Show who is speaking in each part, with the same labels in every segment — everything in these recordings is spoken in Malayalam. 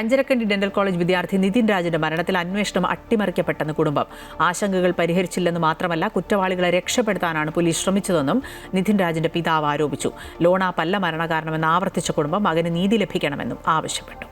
Speaker 1: അഞ്ചരക്കണ്ടി ഡെന്റൽ കോളേജ് വിദ്യാർത്ഥി നിതിൻ രാജിന്റെ മരണത്തിൽ അന്വേഷണം അട്ടിമറിക്കപ്പെട്ടെന്ന് കുടുംബം. ആശങ്കകൾ പരിഹരിച്ചില്ലെന്ന് മാത്രമല്ല, കുറ്റവാളികളെ രക്ഷപ്പെടുത്താനാണ് പോലീസ് ശ്രമിച്ചതെന്നും നിതിൻ രാജിന്റെ പിതാവ് ആരോപിച്ചു. ലോണാപ്പല്ല മരണകാരണമെന്ന് ആവർത്തിച്ച കുടുംബം മകന് നീതി ലഭിക്കണമെന്നും ആവശ്യപ്പെട്ടു.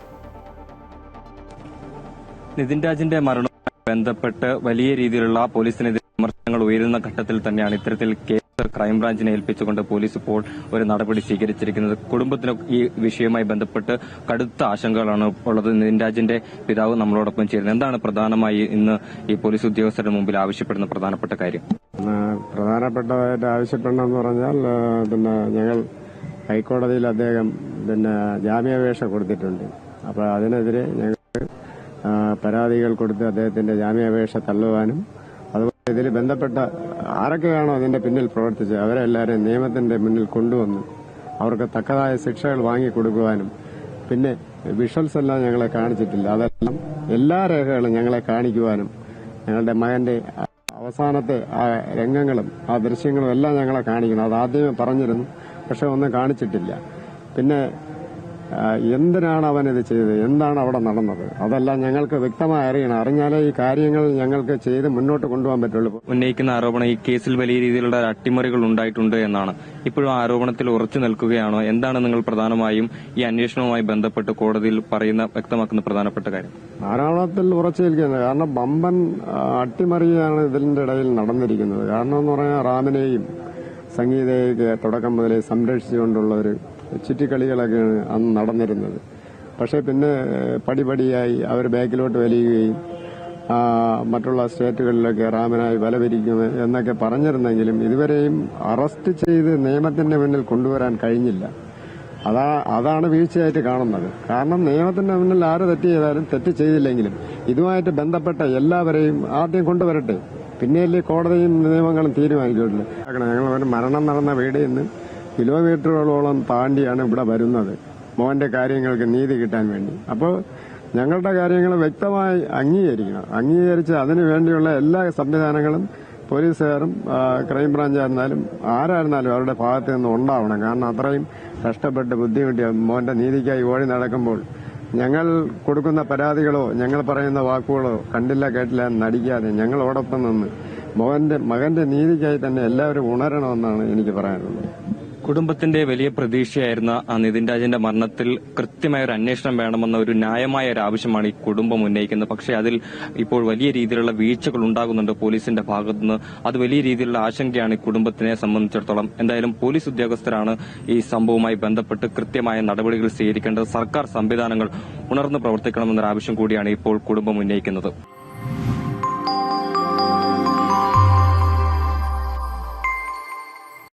Speaker 2: നിതിൻ രാജിന്റെ മരണവുമായി ബന്ധപ്പെട്ട് വലിയ രീതിയിലുള്ള പോലീസിനെതിരെ വിമർശനങ്ങൾ ഉയരുന്ന ഘട്ടത്തിൽ തന്നെയാണ് ഇത്തരത്തിൽ കേസ് ക്രൈംബ്രാഞ്ചിനെ ഏൽപ്പിച്ചുകൊണ്ട് പോലീസ് ഇപ്പോൾ ഒരു നടപടി സ്വീകരിച്ചിരിക്കുന്നത്. കുടുംബത്തിന് ഈ വിഷയവുമായി ബന്ധപ്പെട്ട് കടുത്ത ആശങ്കകളാണ് ഉള്ളത്. നിതിൻ രാജിന്റെ പിതാവ് നമ്മളോടൊപ്പം ചേരുന്നത്. എന്താണ് പ്രധാനമായി ഇന്ന് ഈ പോലീസ് ഉദ്യോഗസ്ഥരുടെ മുമ്പിൽ ആവശ്യപ്പെടുന്ന പ്രധാനപ്പെട്ട കാര്യം?
Speaker 3: പ്രധാനപ്പെട്ടതായിട്ട് ആവശ്യപ്പെടണമെന്ന് പറഞ്ഞാൽ ഞങ്ങൾ ഹൈക്കോടതിയിൽ അദ്ദേഹം ജാമ്യാപേക്ഷ കൊടുത്തിട്ടുണ്ട്. അപ്പോൾ അതിനെതിരെ ഞങ്ങൾ പരാതികൾ കൊടുത്ത് അദ്ദേഹത്തിന്റെ ജാമ്യാപേക്ഷ തള്ളുവാനും, അതുപോലെ ഇതിൽ ബന്ധപ്പെട്ട ആരൊക്കെയാണോ അതിന്റെ പിന്നിൽ പ്രവർത്തിച്ചത് അവരെ എല്ലാവരെയും നിയമത്തിന്റെ മുന്നിൽ കൊണ്ടുവന്ന് അവർക്ക് തക്കതായ ശിക്ഷകൾ വാങ്ങിക്കൊടുക്കുവാനും, പിന്നെ വിഷ്വൽസ് എല്ലാം ഞങ്ങളെ കാണിച്ചിട്ടില്ല, അതെല്ലാം എല്ലാ രേഖകളും ഞങ്ങളെ കാണിക്കുവാനും, ഞങ്ങളുടെ മകന്റെ അവസാനത്തെ ആ രംഗങ്ങളും ആ ദൃശ്യങ്ങളും എല്ലാം ഞങ്ങളെ കാണിക്കണം. അത് ആദ്യമേ പറഞ്ഞിരുന്നു, പക്ഷെ ഒന്നും കാണിച്ചിട്ടില്ല. പിന്നെ എന്തിനാണ് അവൻ ഇത് ചെയ്തത്, എന്താണ് അവിടെ നടന്നത്, അതെല്ലാം ഞങ്ങൾക്ക് വ്യക്തമായി അറിയണം. അറിഞ്ഞാലേ ഈ കാര്യങ്ങൾ ഞങ്ങൾക്ക് ചെയ്ത് മുന്നോട്ട് കൊണ്ടുപോകാൻ പറ്റുള്ളൂ.
Speaker 2: ഉന്നയിക്കുന്ന ആരോപണം ഈ കേസിൽ വലിയ രീതിയിലുള്ള അട്ടിമറികൾ ഉണ്ടായിട്ടുണ്ട് എന്നാണ്. ഇപ്പോഴും ആരോപണത്തിൽ ഉറച്ചു നിൽക്കുകയാണോ? എന്താണ് നിങ്ങൾ പ്രധാനമായും ഈ അന്വേഷണവുമായി ബന്ധപ്പെട്ട് കോടതിയിൽ വ്യക്തമാക്കുന്ന പ്രധാനപ്പെട്ട കാര്യം?
Speaker 3: ആരോപണത്തിൽ ഉറച്ചു നിൽക്കുന്നത് കാരണം വമ്പൻ അട്ടിമറിയാണ് ഇതിന്റെ ഇടയിൽ നടന്നിരിക്കുന്നത്. കാരണം എന്ന് പറഞ്ഞാൽ റാമിനെയും സംഗീതയെ തുടക്കം മുതലേ സംരക്ഷിച്ചുകൊണ്ടുള്ള ഒരു ചുറ്റിക്കളികളൊക്കെയാണ് അന്ന് നടന്നിരുന്നത്. പക്ഷേ പിന്നെ പടിപടിയായി അവർ ബാക്കിലോട്ട് വലിയുകയും മറ്റുള്ള സ്റ്റേറ്റുകളിലൊക്കെ റാമിനായി വലവിരിക്കും എന്നൊക്കെ പറഞ്ഞിരുന്നെങ്കിലും ഇതുവരെയും അറസ്റ്റ് ചെയ്ത് നിയമത്തിന്റെ മുന്നിൽ കൊണ്ടുവരാൻ കഴിഞ്ഞില്ല. അതാണ് വീഴ്ചയായിട്ട് കാണുന്നത്. കാരണം നിയമത്തിന്റെ മുന്നിൽ ആര് തെറ്റ് ചെയ്താലും, തെറ്റ് ചെയ്തില്ലെങ്കിലും ഇതുമായിട്ട് ബന്ധപ്പെട്ട എല്ലാവരെയും ആദ്യം കൊണ്ടുവരട്ടെ, പിന്നെയല്ലേ കോടതിയും നിയമങ്ങളും തീരുമാനിക്കുള്ളൂ. ഞങ്ങൾ മരണം നടന്ന വീടിൽ നിന്ന് കിലോമീറ്ററുകളോളം താണ്ടിയാണ് ഇവിടെ വരുന്നത് മോന്റെ കാര്യങ്ങൾക്ക് നീതി കിട്ടാൻ വേണ്ടി. അപ്പോൾ ഞങ്ങളുടെ കാര്യങ്ങൾ വ്യക്തമായി അംഗീകരിച്ച് അതിനു വേണ്ടിയുള്ള എല്ലാ സംവിധാനങ്ങളും പോലീസുകാരും ക്രൈംബ്രാഞ്ചായിരുന്നാലും ആരായിരുന്നാലും അവരുടെ ഭാഗത്ത് നിന്ന് ഉണ്ടാവണം. കാരണം അത്രയും കഷ്ടപ്പെട്ട് ബുദ്ധിമുട്ടി മോന്റെ നീതിക്കായി ഓടി നടക്കുമ്പോൾ ഞങ്ങൾ കൊടുക്കുന്ന പരാതികളോ ഞങ്ങൾ പറയുന്ന വാക്കുകളോ കണ്ടില്ല കേട്ടില്ല നടിക്കാതെ ഞങ്ങളോടൊപ്പം നിന്ന് മകന്റെ നീതിക്കായി തന്നെ എല്ലാവരും ഉണരണമെന്നാണ് എനിക്ക് പറയാനുള്ളത്.
Speaker 2: കുടുംബത്തിന്റെ വലിയ പ്രതീക്ഷയായിരുന്ന നിതിൻ രാജിന്റെ മരണത്തിൽ കൃത്യമായ ഒരു അന്വേഷണം വേണമെന്ന ഒരു ന്യായമായ ഒരു ആവശ്യമാണ് ഈ കുടുംബം ഉന്നയിക്കുന്നത്. പക്ഷേ അതിൽ ഇപ്പോൾ വലിയ രീതിയിലുള്ള വീഴ്ചകൾ ഉണ്ടാകുന്നുണ്ട് പോലീസിന്റെ ഭാഗത്തുനിന്ന്. അത് വലിയ രീതിയിലുള്ള ആശങ്കയാണ് ഈ കുടുംബത്തിനെ സംബന്ധിച്ചിടത്തോളം. എന്തായാലും പോലീസ് ഉദ്യോഗസ്ഥരാണ് ഈ സംഭവവുമായി ബന്ധപ്പെട്ട് കൃത്യമായ നടപടികൾ സ്വീകരിക്കേണ്ടത്. സർക്കാർ സംവിധാനങ്ങൾ ഉണർന്നു പ്രവർത്തിക്കണമെന്നൊരു ആവശ്യം കൂടിയാണ് ഇപ്പോൾ കുടുംബം ഉന്നയിക്കുന്നത്.